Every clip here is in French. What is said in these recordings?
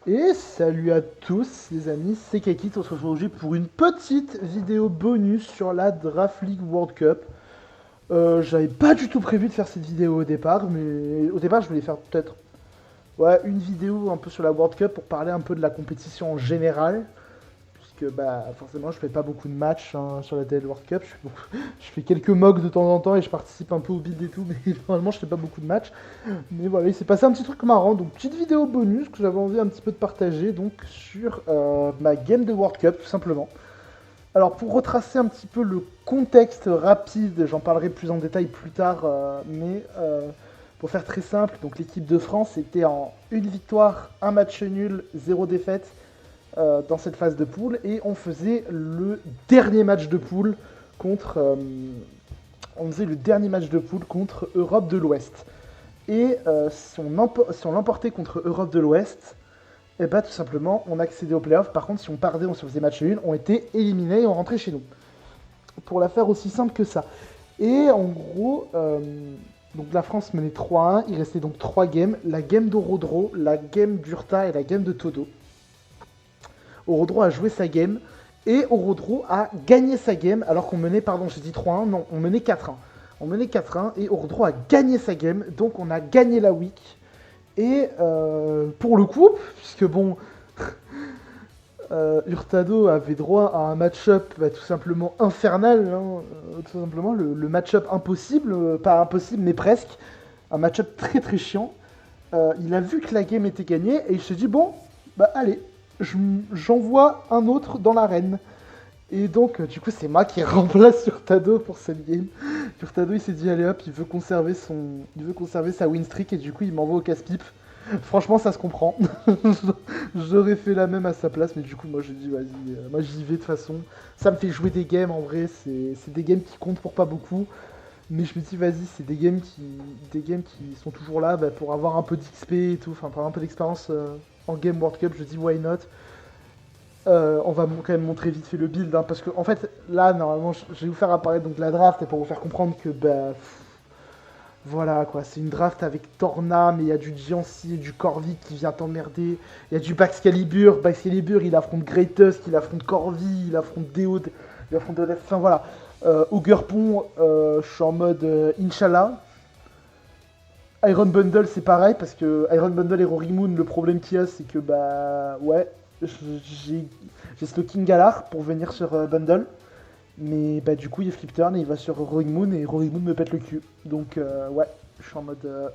Et salut à tous les amis, c'est Kekit, on se retrouve aujourd'hui pour une petite vidéo bonus sur la Draft League World Cup. J'avais pas du tout prévu de faire cette vidéo au départ, mais au départ je voulais faire peut-être une vidéo un peu sur la World Cup pour parler un peu de la compétition en général. Puisque bah forcément je fais pas beaucoup de matchs hein, sur la TL World Cup, je fais quelques mocks de temps en temps et je participe un peu au build et tout, mais normalement je fais pas beaucoup de matchs. Mais voilà, il s'est passé un petit truc marrant, donc petite vidéo bonus que j'avais envie un petit peu de partager donc sur ma game de World Cup tout simplement. Alors pour retracer un petit peu le contexte rapide, j'en parlerai plus en détail plus tard, pour faire très simple, donc l'équipe de France était en une victoire, un match nul, zéro défaite dans cette phase de poule et on faisait le dernier match de poule contre Europe de l'Ouest. Et si on l'emportait contre Europe de l'Ouest, et bah tout simplement on accédait aux playoffs. Par contre si on perdait, on se faisait match nul, on était éliminés et on rentrait chez nous. Pour la faire aussi simple que ça. Et en gros, donc la France menait 3-1, il restait donc 3 games, la game d'Orodro, la game d'Urta et la game de Todo. Orodro a joué sa game et Orodro a gagné sa game alors qu'on menait, pardon, j'ai dit 3-1, non, on menait 4-1. On menait 4-1 et Orodro a gagné sa game, donc on a gagné la week. Et pour le coup, puisque bon, Hurtado avait droit à un match-up tout simplement infernal, hein, tout simplement le match-up impossible, pas impossible mais presque, un match-up très très chiant. Il a vu que la game était gagnée et il se dit bon, bah allez, j'envoie un autre dans l'arène. Et donc, du coup, c'est moi qui remplace Hurtado pour cette game. Hurtado, il s'est dit, allez hop, il veut conserver sa win streak et du coup, il m'envoie au casse-pipe. Franchement, ça se comprend. J'aurais fait la même à sa place, mais du coup, moi, j'ai dit, vas-y, moi, j'y vais de toute façon. Ça me fait jouer des games, en vrai, c'est des games qui comptent pour pas beaucoup. Mais je me dis, vas-y, c'est des games qui sont toujours là bah, pour avoir un peu d'XP et tout, enfin, pour avoir un peu d'expérience en Game World Cup. Je dis, why not? On va quand même montrer vite fait le build, hein, parce que en fait, là, normalement, je vais vous faire apparaître donc la draft et pour vous faire comprendre que, bah, voilà quoi, c'est une draft avec Torna, mais il y a du Giancy et du Corvi qui vient t'emmerder. Il y a du Baxcalibur. Baxcalibur, il affronte Greatest, il affronte Corvi, il affronte Deod, il affronte Deod. Enfin voilà. Augerpon, je suis en mode Inch'Allah. Iron Bundle, c'est pareil, parce que Iron Bundle et Rory Moon, le problème qu'il y a, c'est que, bah, ouais, j'ai Slowking Galar pour venir sur Bundle. Mais bah du coup il flip turn et il va sur Roaring Moon et Roaring Moon me pète le cul. Donc ouais, je suis en mode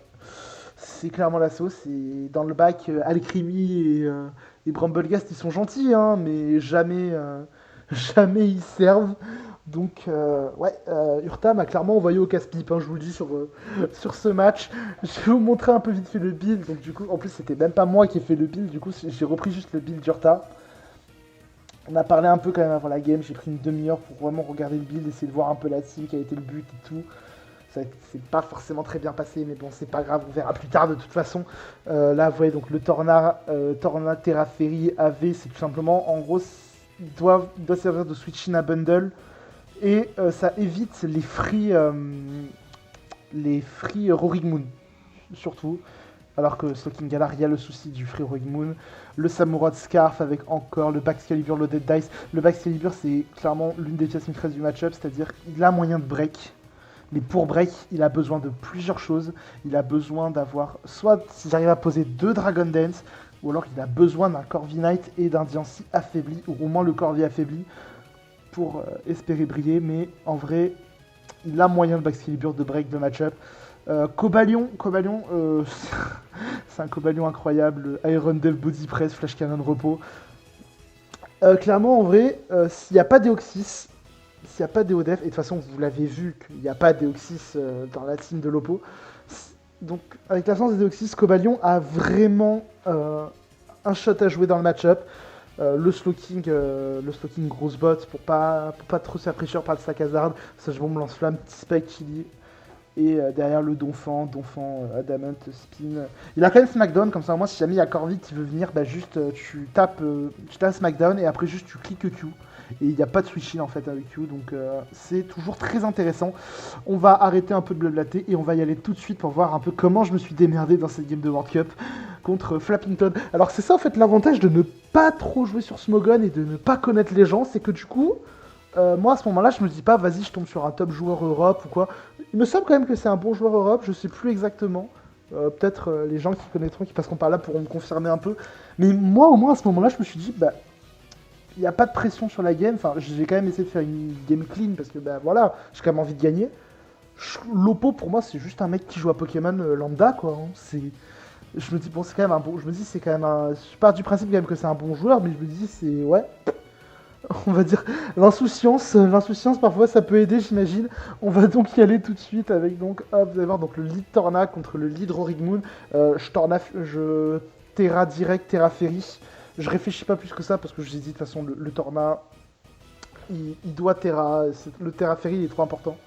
c'est clairement la sauce et dans le bac Alcremie et Bramblegast ils sont gentils hein, mais jamais jamais ils servent. Donc ouais, Urta m'a clairement envoyé au casse-pipe, hein, je vous le dis sur ce match. Je vais vous montrer un peu vite fait le build. Donc du coup en plus c'était même pas moi qui ai fait le build, du coup j'ai repris juste le build d'Urta. On a parlé un peu quand même avant la game, j'ai pris une demi-heure pour vraiment regarder le build, essayer de voir un peu la team, quel a été le but et tout. Ça c'est pas forcément très bien passé, mais bon, c'est pas grave, on verra plus tard de toute façon. Là, vous voyez, donc le Torna Terraferry AV, c'est tout simplement, en gros, il doit servir de switch-in à bundle et ça évite les free Roaring Moon, surtout. Alors que Stalking Galar, il y a le souci du Free Roaring Moon. Le Samouraï Scarf avec encore le Baxcalibur, le Dead Dice. Le Baxcalibur, c'est clairement l'une des pièces maîtresses du match-up, c'est-à-dire qu'il a moyen de break. Mais pour break, il a besoin de plusieurs choses. Il a besoin d'avoir, soit s'il arrive à poser 2 Dragon Dance, ou alors il a besoin d'un Corvi Knight et d'un Diancie affaibli, ou au moins le Corvi affaibli, pour espérer briller. Mais en vrai, il a moyen de Baxcalibur de break le match-up. Cobalion, c'est un Cobalion incroyable. Iron Dev Body Press, Flash Cannon Repos. Clairement, en vrai, s'il n'y a pas Deoxys, s'il n'y a pas Deodef, et de toute façon, vous l'avez vu qu'il n'y a pas Deoxys dans la team de Lopo. Donc, avec l'absence de Deoxys, Cobalion a vraiment un shot à jouer dans le match-up. Le slowking grosse bot pour pas trop se faire pressure par le sac hazard. Sage bombe lance-flamme, petit spike chili. Et derrière le Donphan, Adamant, Spin. Il a quand même Smackdown, comme ça, moi, si jamais il y a Corvi qui veut venir, bah juste tu tapes Smackdown et après juste tu cliques Q. Et il n'y a pas de switch-in en fait avec Q, donc c'est toujours très intéressant. On va arrêter un peu de blablater et on va y aller tout de suite pour voir un peu comment je me suis démerdé dans cette game de World Cup contre Flappington. Alors c'est ça en fait l'avantage de ne pas trop jouer sur Smogon et de ne pas connaître les gens, c'est que du coup, moi à ce moment-là, je me dis pas vas-y je tombe sur un top joueur Europe ou quoi. Il me semble quand même que c'est un bon joueur Europe, je sais plus exactement. Peut-être les gens qui connaîtront, qui passeront par là pourront me confirmer un peu. Mais moi au moins à ce moment-là, je me suis dit bah il n'y a pas de pression sur la game. Enfin, j'ai quand même essayé de faire une game clean parce que bah voilà, j'ai quand même envie de gagner. Lopo pour moi c'est juste un mec qui joue à Pokémon lambda quoi. Hein. Je me dis bon c'est quand même un bon. Je me dis c'est quand même un. Je pars du principe quand même que c'est un bon joueur, mais je me dis c'est ouais. On va dire l'insouciance parfois ça peut aider j'imagine. On va donc y aller tout de suite avec donc hop, vous allez voir donc le lead Torna contre le lead Rorig Moon. Je Terra direct, Terra Ferry. Je réfléchis pas plus que ça parce que je vous ai dit de toute façon le Torna il doit Terra, le Terra Ferry il est trop important.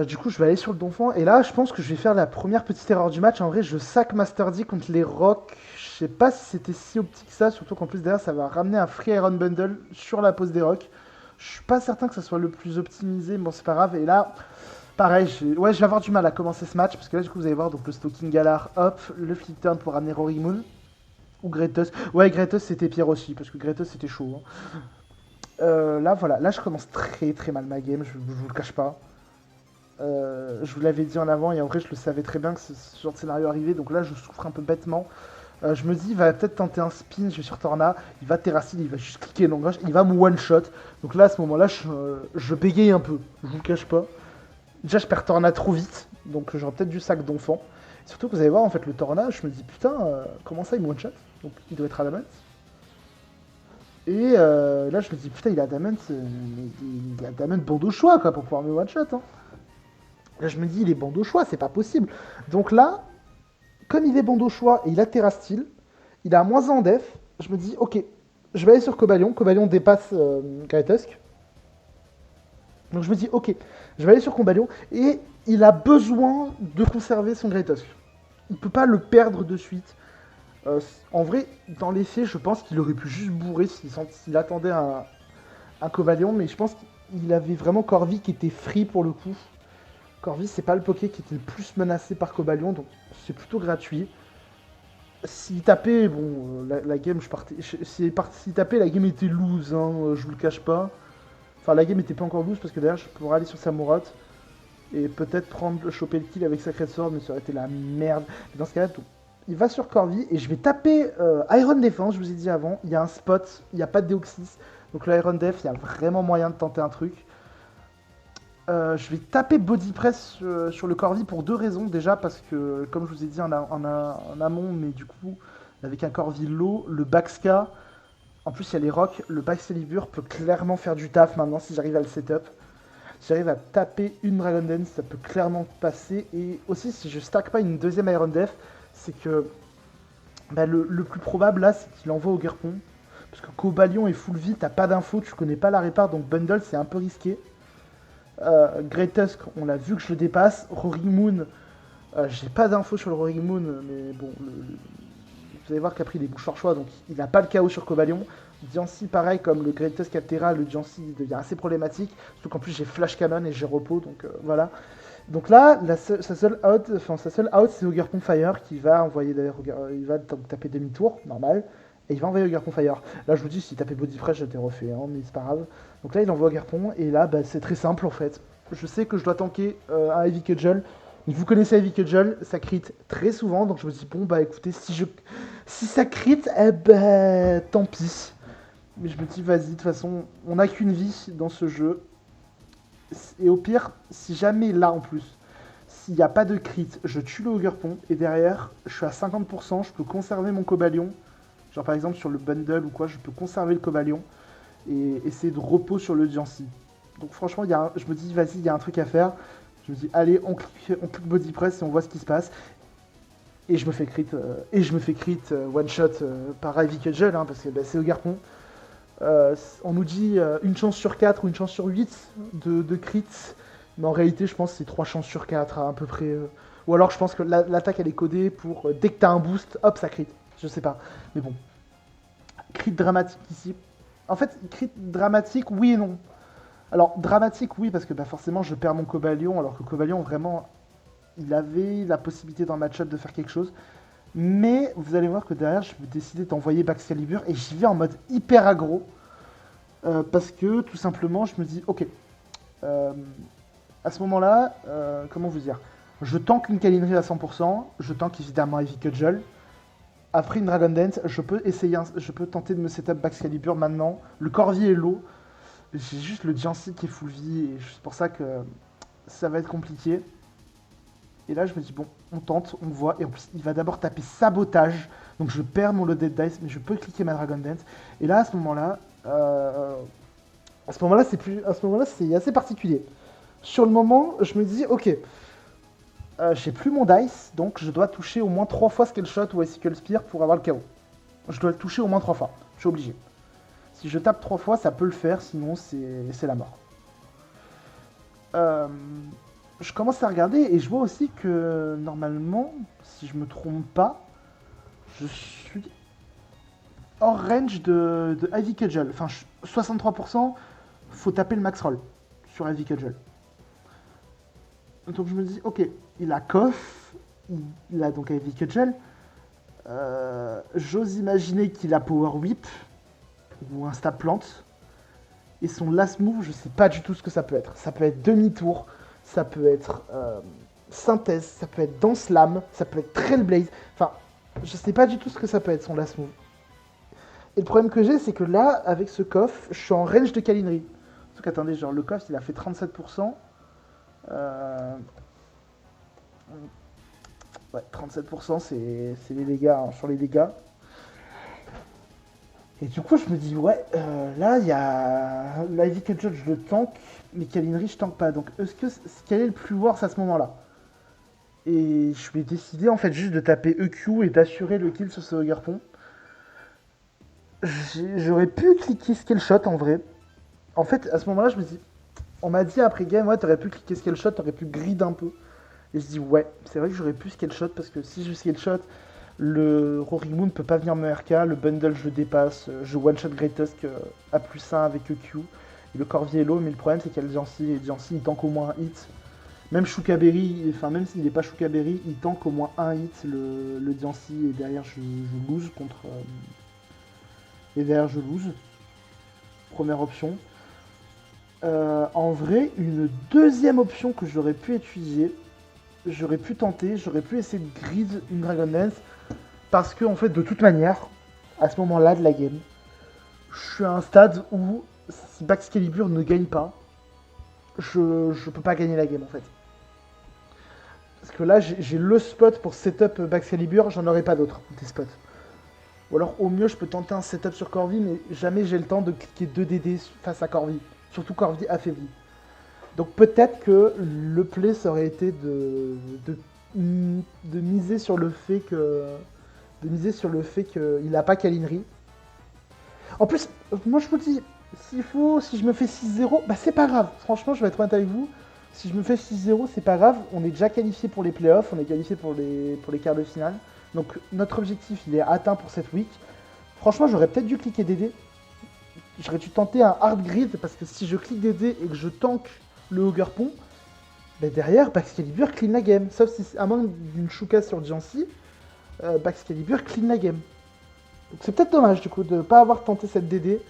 Du coup, je vais aller sur le Donphan. Et là, je pense que je vais faire la première petite erreur du match. En vrai, je sac Master D contre les Rocks. Je sais pas si c'était si optique que ça. Surtout qu'en plus, derrière, ça va ramener un Free Iron Bundle sur la pose des Rocks. Je suis pas certain que ça soit le plus optimisé. Mais bon, c'est pas grave. Et là, pareil, ouais, je vais avoir du mal à commencer ce match. Parce que là, du coup, vous allez voir donc, le Stalking Galar, hop, le Flip Turn pour ramener Rory Moon. Ou Gretos. Ouais, Gretos, c'était pire aussi. Parce que Gretos, c'était chaud. Hein. Là, voilà. Là, je commence très très mal ma game. Je vous le cache pas. Je vous l'avais dit en avant et en vrai je le savais très bien que ce genre de scénario arrivait, donc là je souffre un peu bêtement. Je me dis il va peut-être tenter un spin, je vais sur Torna, il va terrasser, il va juste cliquer dans gauche, il va me one shot. Donc là à ce moment là je bégaye un peu, je vous le cache pas. Déjà je perds Torna trop vite, donc j'aurais peut-être du sac d'enfant. Surtout que vous allez voir en fait le Torna, je me dis putain comment ça il me one shot, donc il doit être adamant. Et là je me dis putain il a adamant, il a adamant bon de choix quoi pour pouvoir me one shot. Hein. Là, je me dis, il est bon au choix, c'est pas possible. Donc là, comme il est bon au choix et il a Terra Steel, il a moins 1 en def, je me dis, ok, je vais aller sur Cobalion. Cobalion dépasse Gretusk. Donc je me dis, ok, je vais aller sur Cobalion. Et il a besoin de conserver son Gretusk. Il peut pas le perdre de suite. En vrai, dans les faits, je pense qu'il aurait pu juste bourrer s'il attendait un Cobalion. Mais je pense qu'il avait vraiment Corvi qui était free pour le coup. Corvi, c'est pas le Poké qui était le plus menacé par Cobalion, donc c'est plutôt gratuit. S'il tapait, bon, la game, je partais. S'il tapait, la game était loose, hein, je vous le cache pas. Enfin, la game était pas encore loose parce que derrière, je pourrais aller sur Samurott et peut-être choper le kill avec Sacred Sword, mais ça aurait été la merde. Et dans ce cas-là, il va sur Corvi et je vais taper Iron Defense, je vous ai dit avant. Il y a un spot, il n'y a pas de Deoxys, donc le Iron Def, il y a vraiment moyen de tenter un truc. Je vais taper Body Press sur le Corvi pour 2 raisons. Déjà parce que, comme je vous ai dit en amont, mais du coup, avec un Corvi low, le Baxka, en plus il y a les rocks, le Baxcalibur peut clairement faire du taf maintenant si j'arrive à le setup. Si j'arrive à taper une Dragon Dance, ça peut clairement passer. Et aussi, si je stack pas une deuxième Iron Def, c'est que bah, le plus probable là, c'est qu'il envoie au Garpon. Parce que Cobalion et Full V, t'as pas d'infos, tu connais pas la répare, donc Bundle c'est un peu risqué. Gretusk, on l'a vu que je le dépasse. Rory Moon, j'ai pas d'infos sur le Rory Moon, mais bon, vous allez voir qu'après il est bouche choix, donc il n'a pas le KO sur Cobalion. Diancie, pareil, comme le Gretusk à Terra, le Diancie devient assez problématique. Surtout qu'en plus j'ai Flash Cannon et j'ai repos, donc voilà. Donc là, sa seule out, c'est Ogerpon Fire qui va envoyer d'ailleurs, il va taper demi-tour, normal. Et il va envoyer Ogerpon Fire. Là, je vous dis, s'il tapait Body Fresh, j'étais refait, hein, mais c'est pas grave. Donc là, il envoie Ogerpon, et là, bah, c'est très simple en fait. Je sais que je dois tanker un Heavy Cudgel. Vous connaissez Heavy Cudgel, ça crit très souvent, donc je me dis, bon, bah écoutez, si ça crit, eh ben, tant pis. Mais je me dis, vas-y, de toute façon, on n'a qu'une vie dans ce jeu. Et au pire, si jamais là en plus, s'il n'y a pas de crit, je tue le Ogerpon, et derrière, je suis à 50%, je peux conserver mon Cobalion. Genre par exemple sur le bundle ou quoi, je peux conserver le Cobalion et essayer de repos sur le Diancie. Donc franchement, je me dis, vas-y, il y a un truc à faire. Je me dis, allez, on clique Body Press et on voit ce qui se passe. Et je me fais crit, one shot par Ivy Cudgel, hein, parce que bah, c'est au Garpon. On nous dit une chance sur 4 ou une chance sur 8 de crit. Mais en réalité, je pense que c'est 3 chances sur 4 à peu près. Ou alors je pense que l'attaque elle est codée pour dès que t'as un boost, hop, ça crit. Je sais pas. Mais bon. Crit dramatique ici. En fait, crit dramatique, oui et non. Alors, dramatique, oui, parce que bah, forcément, je perds mon Cobalion, alors que Cobalion, vraiment, il avait la possibilité dans le match-up de faire quelque chose. Mais vous allez voir que derrière, je vais décider d'envoyer Baxcalibur et j'y vais en mode hyper aggro. Parce que tout simplement, je me dis, ok, euh, à ce moment-là, comment vous dire, je tank une Kalinri à 100%, je tank évidemment Heavy Cudgel. Après une Dragon Dance, je peux je peux tenter de me setup Baxcalibur maintenant. Le Corvi est low, j'ai juste le Jancy qui est full vie et c'est pour ça que ça va être compliqué. Et là, je me dis, bon, on tente, on voit. Et en plus, il va d'abord taper sabotage. Donc, je perds mon loaded dice, mais je peux cliquer ma Dragon Dance. Et là, à ce moment-là, c'est assez particulier. Sur le moment, je me dis, ok, j'ai plus mon dice, donc je dois toucher au moins 3 fois Scale Shot ou Icicle Spear pour avoir le KO. Je dois le toucher au moins 3 fois. Je suis obligé. Si je tape 3 fois, ça peut le faire, sinon c'est la mort. Je commence à regarder et je vois aussi que normalement, si je me trompe pas, je suis hors range de Ivy Cudgel. Enfin, 63%, faut taper le max roll sur Ivy Cudgel. Donc je me dis, ok, il a Koff, il a donc Ivy Cudgel. J'ose imaginer qu'il a Power Whip ou un stab plante. Et son last move, je sais pas du tout ce que ça peut être. Ça peut être demi-tour, ça peut être synthèse, ça peut être Dance Lame, ça peut être Trailblaze. Enfin, je sais pas du tout ce que ça peut être son last move. Et le problème que j'ai, c'est que là, avec ce coffre, je suis en range de Kalinri. Donc attendez, genre le coffre, il a fait 37%. Ouais, 37%, c'est les dégâts, hein, sur les dégâts. Et du coup, je me dis, ouais, là, il y a l'Ivy Cudgel, je le tank, mais Kalinri, je tank pas. Donc, quel est le plus worse à ce moment-là? Et je vais décider, en fait, juste de taper EQ et d'assurer le kill sur ce Garpon. J'aurais pu cliquer Scale Shot, en vrai. En fait, à ce moment-là, je me dis, on m'a dit après game, ouais, t'aurais pu cliquer Scale Shot, t'aurais pu grid un peu. Et je dis, ouais, c'est vrai que j'aurais pu Scale Shot, parce que si je Scale Shot, le Roaring Moon peut pas venir me RK, le bundle je le dépasse, je one-shot Great Tusk à plus 1 avec EQ. Et le Corvier est low, mais le problème c'est qu'il y a le Jancy, et Jancy il tank au moins un hit. Même Shukaberry, enfin même s'il n'est pas Shukaberry, il tank au moins un hit le Jancy, et derrière je lose contre... et derrière je lose. Première option. En vrai, une deuxième option que j'aurais pu étudier, j'aurais pu tenter, j'aurais pu essayer de grid une Dragon Dance. Parce que, en fait, de toute manière, à ce moment-là de la game, je suis à un stade où si Baxcalibur ne gagne pas, je peux pas gagner la game en fait. Parce que là, j'ai le spot pour setup Baxcalibur, j'en aurai pas d'autres, des spots. Ou alors, au mieux, je peux tenter un setup sur Corvi, mais jamais j'ai le temps de cliquer 2 DD face à Corvi. Surtout Corvi affaibli. Donc peut-être que le play, ça aurait été de miser sur le fait que... de miser sur le fait qu'il n'a pas Kalinri. En plus, moi je me dis, si je me fais 6-0, bah c'est pas grave. Franchement, je vais être honnête avec vous. Si je me fais 6-0, c'est pas grave. On est déjà qualifié pour les playoffs, on est qualifié pour les quarts de finale. Donc notre objectif, il est atteint pour cette week. Franchement, j'aurais peut-être dû cliquer DD. J'aurais dû tenter un hard grid parce que si je clique DD et que je tank le Ogre Pont, bah derrière, Baxcalibur clean la game. Sauf si, à moins d'une Shuka sur Jancy, Baxcalibur clean la game. Donc c'est peut-être dommage du coup de ne pas avoir tenté cette DD.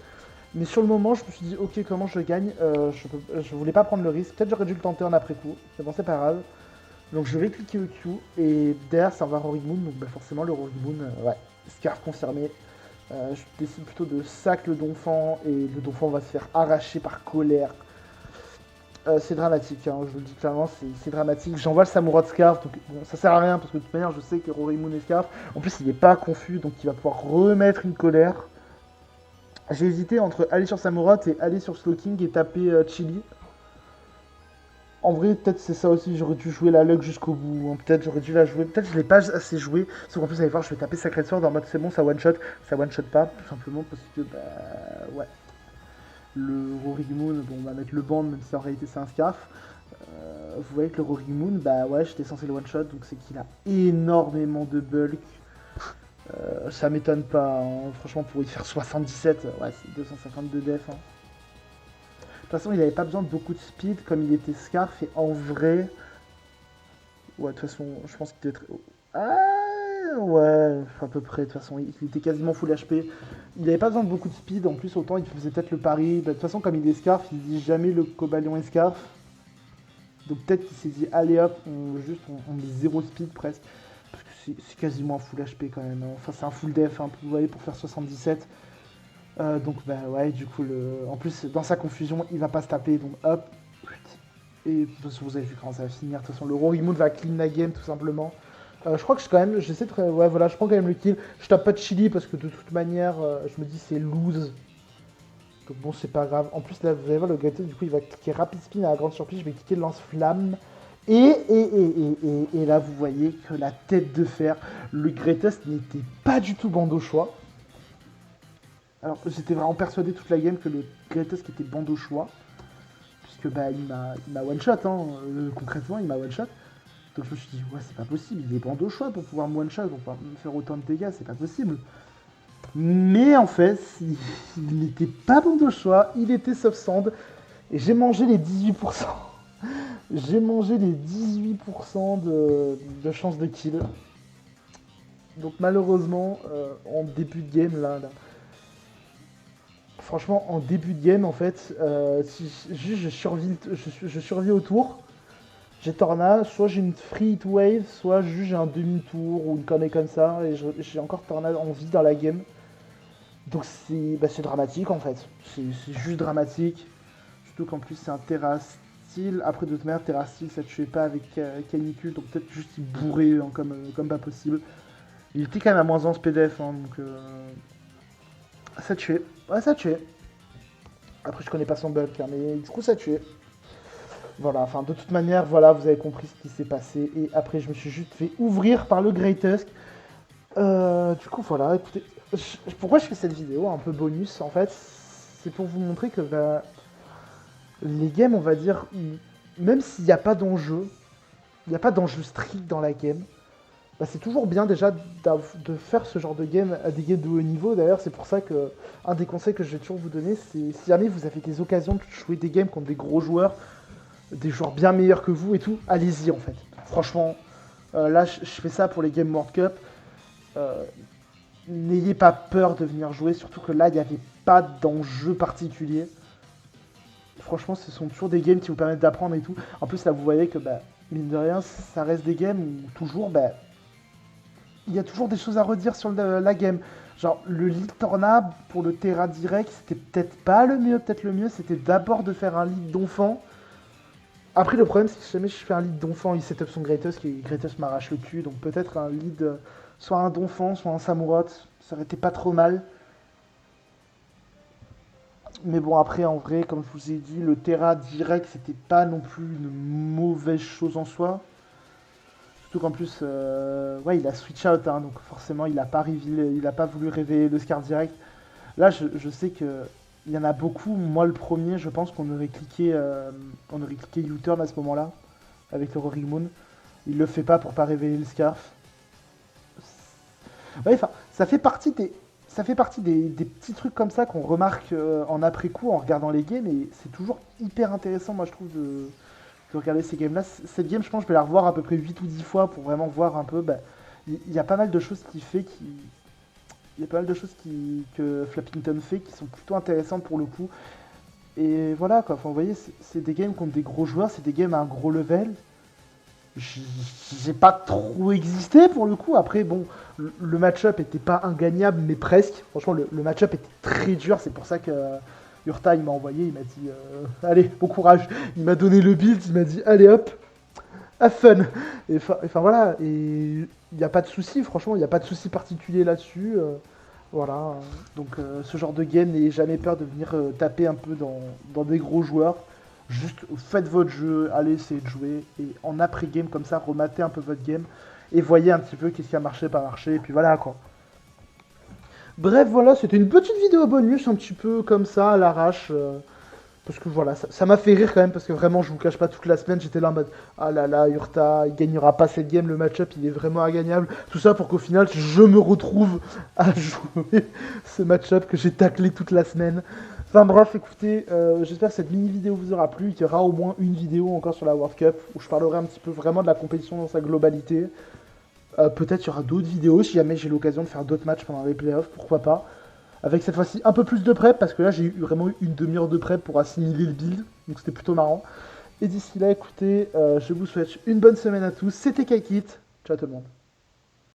Mais sur le moment, je me suis dit, ok, comment je gagne je voulais pas prendre le risque. Peut-être j'aurais dû le tenter en après-coup. Mais bon, c'est pas grave. Donc je vais cliquer EQ. Et derrière, ça va Roaring Moon. Donc bah, forcément, le Roaring Moon, ouais, Scarf confirmé. Je décide plutôt de sac le Donphan. Et le Donphan va se faire arracher par colère. C'est dramatique, hein, je vous le dis clairement, c'est dramatique. J'envoie le Samurott Scarf, donc bon, ça sert à rien parce que de toute manière, je sais que Roaring Moon est Scarf. En plus, il n'est pas confus, donc il va pouvoir remettre une colère. J'ai hésité entre aller sur Samurott et aller sur Slowking et taper Chili. En vrai, peut-être c'est ça aussi, j'aurais dû jouer la luck jusqu'au bout. Hein. Peut-être j'aurais dû la jouer, peut-être je l'ai pas assez joué. Sauf qu'en plus, vous allez voir, je vais taper Sacred Sword en mode c'est bon, ça one-shot. Ça one-shot pas, tout simplement parce que, bah, ouais. Le Roaring Moon, bon, on va mettre le band, même si en réalité c'est un scarf. Vous voyez que le Roaring Moon, bah ouais, j'étais censé le one-shot, donc c'est qu'il a énormément de bulk. Ça m'étonne pas, hein. Franchement, pour y faire 77, ouais, c'est 252 def, hein. De toute façon, il avait pas besoin de beaucoup de speed comme il était Scarf, et en vrai, ouais, de toute façon, je pense qu'il était très... Ah, ouais, à peu près, de toute façon, il était quasiment full HP. Il avait pas besoin de beaucoup de speed, en plus, autant il faisait peut-être le pari. Bah, de toute façon, comme il est Scarf, il dit jamais le Cobalion est Scarf. Donc peut-être qu'il s'est dit, allez hop, on met 0 speed presque. Parce que c'est quasiment un full HP quand même, hein. Enfin, c'est un full def, hein, vous voyez, pour faire 77. Donc bah ouais, du coup, en plus, dans sa confusion, il va pas se taper, donc hop. Et de toute façon, vous avez vu comment ça va finir. De toute façon, le Rory Moon va clean la game, tout simplement. Je crois que quand même, j'essaie de... Ouais, voilà, je prends quand même le kill. Je tape pas de Chili parce que de toute manière, je me dis c'est lose. Donc bon, c'est pas grave. En plus, là, vous allez voir, le Greatest, du coup, il va cliquer Rapid Spin à la grande surprise. Je vais cliquer Lance-Flamme. Et là, vous voyez que la tête de fer, le Greatest n'était pas du tout bandeau choix. Alors, j'étais vraiment persuadé toute la game que le Greatest était bandeau choix. Puisque bah, il m'a one-shot, hein. Concrètement, il m'a one-shot. Donc je me suis dit, ouais, c'est pas possible, il est bandeau choix pour pouvoir me one-shot, pour pouvoir me faire autant de dégâts, c'est pas possible. Mais en fait, il n'était pas bandeau choix, il était soft sand, et j'ai mangé les 18%. J'ai mangé les 18% de chance de kill. Donc malheureusement, en début de game, là, franchement, en début de game, en fait, si juste je survis au tour, j'ai Torna, soit j'ai une free hit wave, soit juste j'ai un demi-tour ou une connerie comme ça, et j'ai encore Torna en vie dans la game. Donc c'est dramatique en fait, c'est juste dramatique. Surtout qu'en plus c'est un Terrastyle, après de toute manière Terrastyle ça tuait pas avec Canicule, donc peut-être juste il bourrait hein, comme pas possible. Il était quand même à moins 11 PDF, hein, donc ça tuait, ouais ça tuait. Après je connais pas son bulk, hein, mais du coup ça tuait. Voilà, enfin de toute manière, voilà, vous avez compris ce qui s'est passé. Et après, je me suis juste fait ouvrir par le Greatest. Du coup, voilà, écoutez, pourquoi je fais cette vidéo un peu bonus en fait, c'est pour vous montrer que bah, les games, on va dire, même s'il n'y a pas d'enjeu, il n'y a pas d'enjeu strict dans la game, bah, c'est toujours bien déjà de faire ce genre de game à des games de haut niveau. D'ailleurs, c'est pour ça que un des conseils que je vais toujours vous donner, c'est si jamais vous avez des occasions de jouer des games contre des gros joueurs, des joueurs bien meilleurs que vous et tout, allez-y en fait. Franchement, là je fais ça pour les Game World Cup. Euh, N'ayez pas peur de venir jouer, surtout que là il n'y avait pas d'enjeu particulier. Franchement, ce sont toujours des games qui vous permettent d'apprendre et tout. En plus, là vous voyez que, bah, mine de rien, ça reste des games où toujours, bah, il y a toujours des choses à redire sur la game. Genre, le lead Tornab pour le Terra direct, c'était peut-être pas le mieux. Peut-être le mieux, c'était d'abord de faire un lead d'enfant. Après, le problème, c'est que si jamais je fais un lead d'enfant, il setup son Greatest, et Greatest m'arrache le cul. Donc peut-être un lead, soit un d'enfant, soit un Samurott, ça aurait été pas trop mal. Mais bon, après, en vrai, comme je vous ai dit, le Terra direct, c'était pas non plus une mauvaise chose en soi. Surtout qu'en plus, ouais, il a switch out, hein, donc forcément, il a pas voulu révéler le Scar direct. Là, je sais que il y en a beaucoup. Moi, le premier, je pense qu'on aurait cliqué U-turn à ce moment-là, avec le Roaring Moon. Il le fait pas pour pas révéler le Scarf. Ouais, enfin, ça fait partie des petits trucs comme ça qu'on remarque en après-coup en regardant les games, et c'est toujours hyper intéressant, moi, je trouve, de regarder ces games-là. Cette game, je pense, je vais la revoir à peu près 8 ou 10 fois pour vraiment voir un peu. Bah, il y a pas mal de choses qu'il fait il y a pas mal de choses que Flappington fait qui sont plutôt intéressantes pour le coup. Et voilà quoi, enfin, vous voyez, c'est des games contre des gros joueurs, c'est des games à un gros level. J'ai pas trop existé pour le coup. Après, bon, le match-up était pas ingagnable, mais presque. Franchement, le match-up était très dur. C'est pour ça que Urta il m'a envoyé, il m'a dit allez, bon courage. Il m'a donné le build, il m'a dit allez hop, have fun. Et enfin voilà, et il n'y a pas de souci, franchement, il n'y a pas de souci particulier là-dessus. Voilà, donc ce genre de game, n'ayez jamais peur de venir taper un peu dans des gros joueurs. Juste faites votre jeu, allez essayer de jouer, et en après-game comme ça, rematez un peu votre game, et voyez un petit peu qu'est-ce qui a marché, pas marché, et puis voilà quoi. Bref, voilà, c'était une petite vidéo bonus, un petit peu comme ça, à l'arrache. Parce que voilà, ça m'a fait rire quand même, parce que vraiment, je vous cache pas, toute la semaine, j'étais là en mode ah là là, Hurta, il gagnera pas cette game, le match-up, il est vraiment agagnable. Tout ça pour qu'au final, je me retrouve à jouer ce match-up que j'ai taclé toute la semaine. Enfin bref, écoutez, j'espère que cette mini-vidéo vous aura plu, qu'il y aura au moins une vidéo encore sur la World Cup, où je parlerai un petit peu vraiment de la compétition dans sa globalité. Peut-être il y aura d'autres vidéos, si jamais j'ai l'occasion de faire d'autres matchs pendant les playoffs, pourquoi pas. Avec cette fois-ci un peu plus de prep, parce que là j'ai eu vraiment eu une demi-heure de prep pour assimiler le build, donc c'était plutôt marrant. Et d'ici là, écoutez, je vous souhaite une bonne semaine à tous. C'était Kaikit. Ciao tout le monde.